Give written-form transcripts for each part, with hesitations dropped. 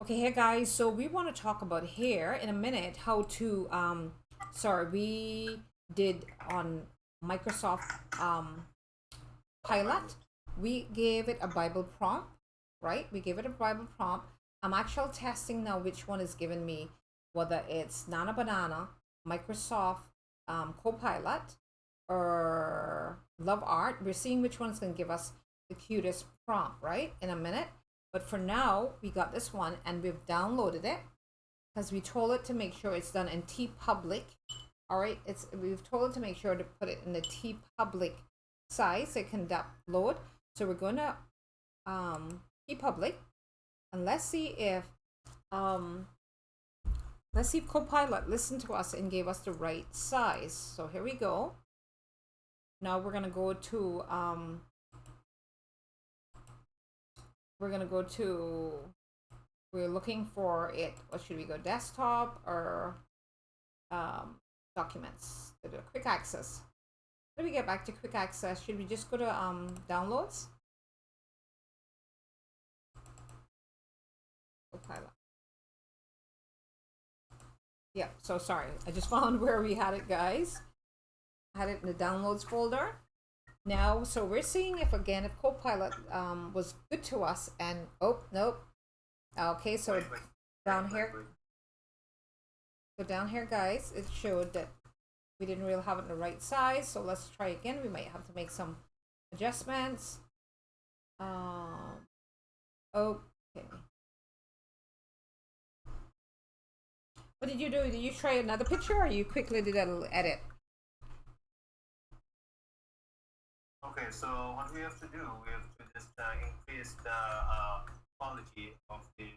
Okay, hey guys, so we want to talk about here in a minute how to sorry, we did on Microsoft Pilot. We gave it a Bible prompt, right? We gave it a Bible prompt. I'm actually testing now which one is giving me, whether it's Nana Banana, Microsoft Copilot, or Love Art. We're seeing which one's going to give us the cutest prompt, right? In a minute. But for now, we got this one and we've downloaded it because we told it to make sure it's done in Teepublic. All right, we've told it to make sure to put it in the Teepublic size so it can upload. So we're going to Teepublic, and let's see if Copilot listened to us and gave us the right size. So here we go. Now we're going to go to we're looking for it. What should we go? Desktop or documents? Quick access. How do we get back to quick access? Should we just go to downloads? Copilot. Yeah, so sorry. I just found where we had it, guys. I had it in the downloads folder. Now, so we're seeing if Copilot was good to us, and oh nope. Okay, so down here, guys, it showed that we didn't really have it in the right size. So let's try again. We might have to make some adjustments. Okay. What did you do? Did you try another picture, or you quickly did a little edit? Okay, so what we have to do, we have to just increase the quality of this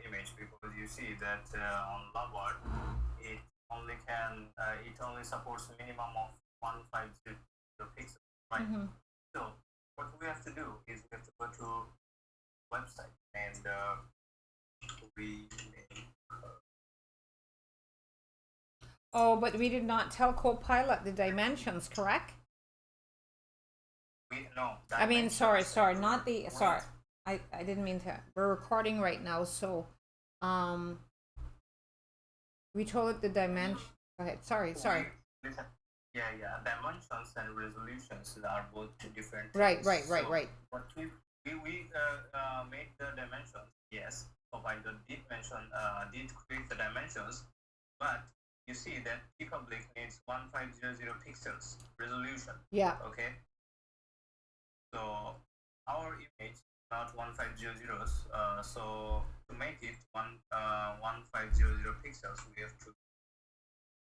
image, because you see that on Lovart, it only supports a minimum of 150 pixels, right? Mm-hmm. So what we have to do is we have to go to website and we make. Oh, but we did not tell Copilot the dimensions, correct? No. I mean, sorry, not the, sorry. I didn't mean to. We're recording right now, so we told it the dimension. Go ahead. Sorry. Yeah. Dimensions and resolutions are both different. Right. What we made the dimensions. Yes, Copilot did create the dimensions, but you see that Teepublic needs 1500 pixels resolution. Yeah. Okay. So our image not 1500s. So to make it 1500 pixels, we have to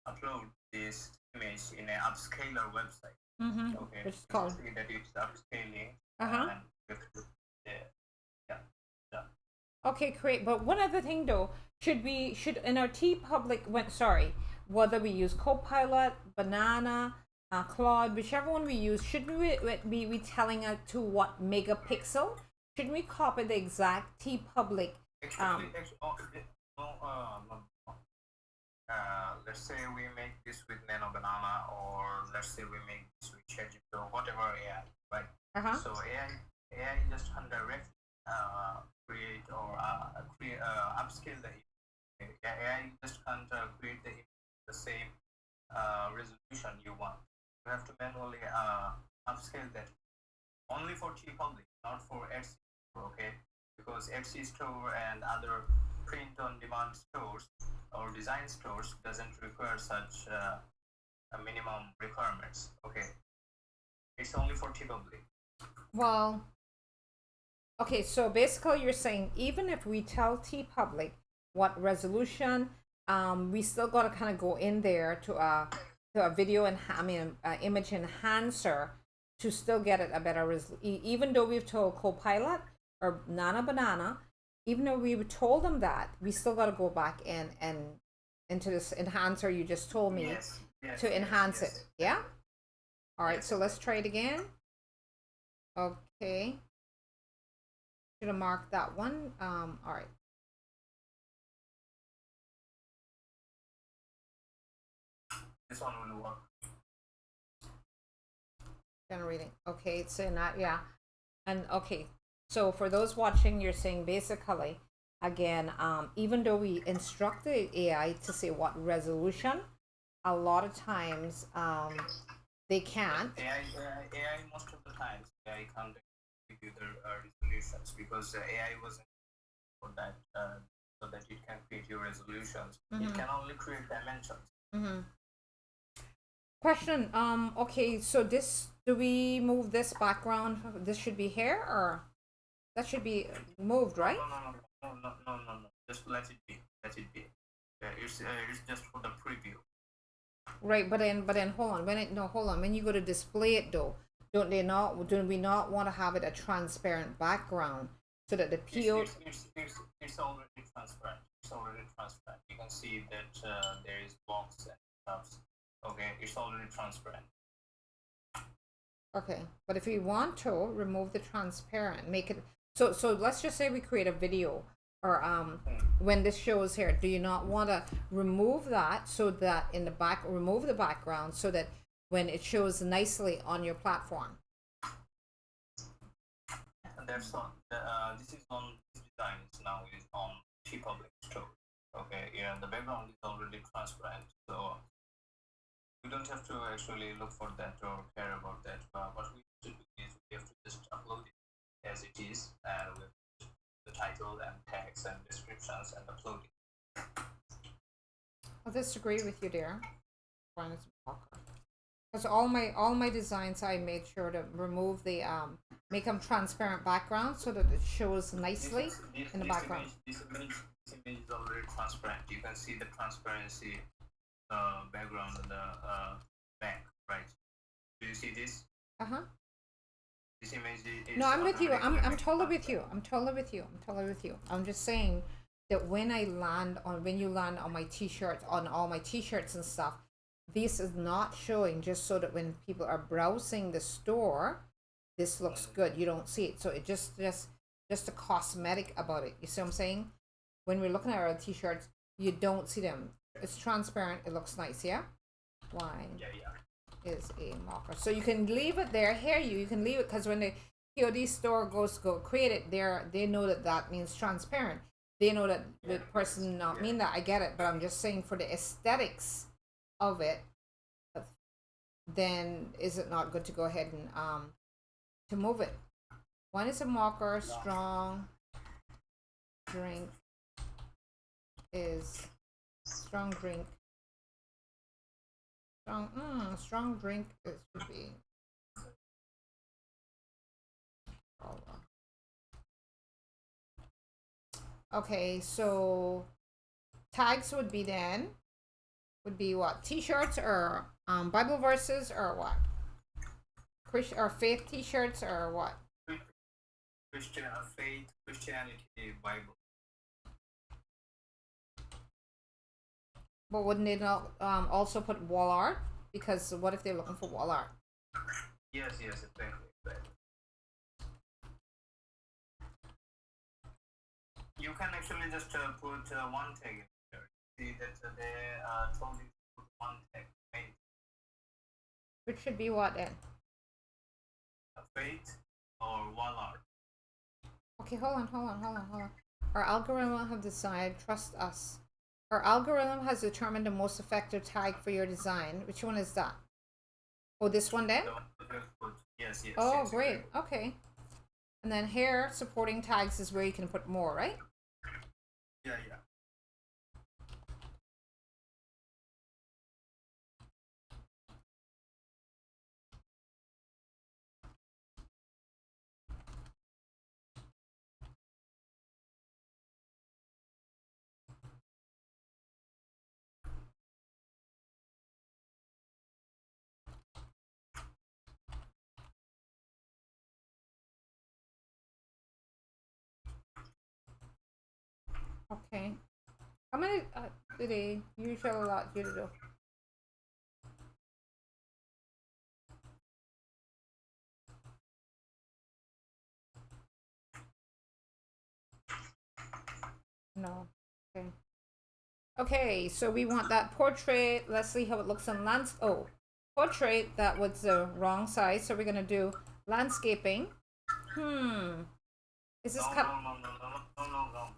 upload this image in an upscaler website. Mm-hmm. Okay. Which is called. See that it's upscaling. Uh-huh. And we have to yeah. Okay, great. But one other thing though, should in our Teepublic whether we use Copilot, Banana, Claude, whichever one we use, shouldn't we be telling it to what megapixel? Shouldn't we copy the exact Teepublic? Let's say we make this with Nano Banana, or let's say we make this with ChatGPT or whatever AI, right? Uh-huh. So AI just can directly create or upscale the image. AI just can't create the same resolution you want. You have to manually upscale that only for Teepublic, not for Etsy, okay? Because Etsy store and other print-on-demand stores or design stores doesn't require such a minimum requirements. Okay, it's only for Teepublic. Well, okay, so basically you're saying even if we tell Teepublic what resolution, we still got to kind of go in there to a video and image enhancer to still get it a better resolution. Even though we've told Copilot or Nana Banana, even though we told them that, we still got to go back in and into this enhancer you just told me to enhance it. Yeah. All right. So let's try it again. Okay. Should have marked that one. All right. This one will work. Generating. Okay, it's in that, yeah. And okay, so for those watching, you're saying basically Again, even though we instruct the AI to say what resolution, a lot of times they can't. AI most of the times AI can't give you the resolutions because AI wasn't for that so that it can create your resolutions. It can only create dimensions. Question. Okay, so this, do we move this background? This should be here, or that should be moved, right? No. Just let it be. Let it be. It's just for the preview. Right, but then hold on. Hold on. When you go to display it though, do we not want to have it a transparent background so that the PO It's already transparent. It's already transparent. You can see that there is blocks and stuff. Okay, it's already transparent. Okay, but if we want to remove the transparent, make it so let's just say we create a video or when this shows here, do you not want to remove that so that in the back, remove the background so that when it shows nicely on your platform? And that's on this is on this design now is on Teepublic store. Okay, yeah, the background is already transparent, so we don't have to actually look for that or care about that. What we have to do is we have to just upload it as it is with the title and tags and descriptions and upload it. I'll disagree with you there. Because all my designs, I made sure to remove the make them transparent background so that it shows nicely in the background. This image is already transparent. You can see the transparency background on the back, right? Do you see this? This image is no, I'm with you. I'm totally with you. I'm totally with you. I'm totally with you. I'm just saying that when you land on my t-shirts, on all my t-shirts and stuff, this is not showing just so that when people are browsing the store, this looks good. You don't see it. So it just a cosmetic about it. You see what I'm saying? When we're looking at our t-shirts, you don't see them. It's transparent. It looks nice, yeah? Why? Yeah. Is a marker. So you can leave it there. Here you can leave it because when the POD store goes to go create it, they know that means transparent. They know that the person not mean that. I get it, but I'm just saying for the aesthetics of it, then is it not good to go ahead and to move it? One is a marker. Strong drink is strong drink. Strong drink it should be. Okay, so tags would be what? T-shirts or Bible verses or what? Or faith T-shirts or what? Faith, Christianity, Bible. But wouldn't they not also put wall art? Because what if they're looking for wall art? Yes, exactly. You can actually just put one tag in there. See that they told you to put one tag. Which should be what then? Faith or wall art. Okay, hold on. Our algorithm have decided, trust us. Our algorithm has determined the most effective tag for your design. Which one is that? Oh, this one then? Yes. Oh, great. Okay. And then here, supporting tags is where you can put more, right? Yeah. Okay. How many did they usually allow you to do? No. Okay. Okay, so we want that portrait. Let's see how it looks on portrait. That was the wrong size. So we're gonna do landscaping. Is this cut? No.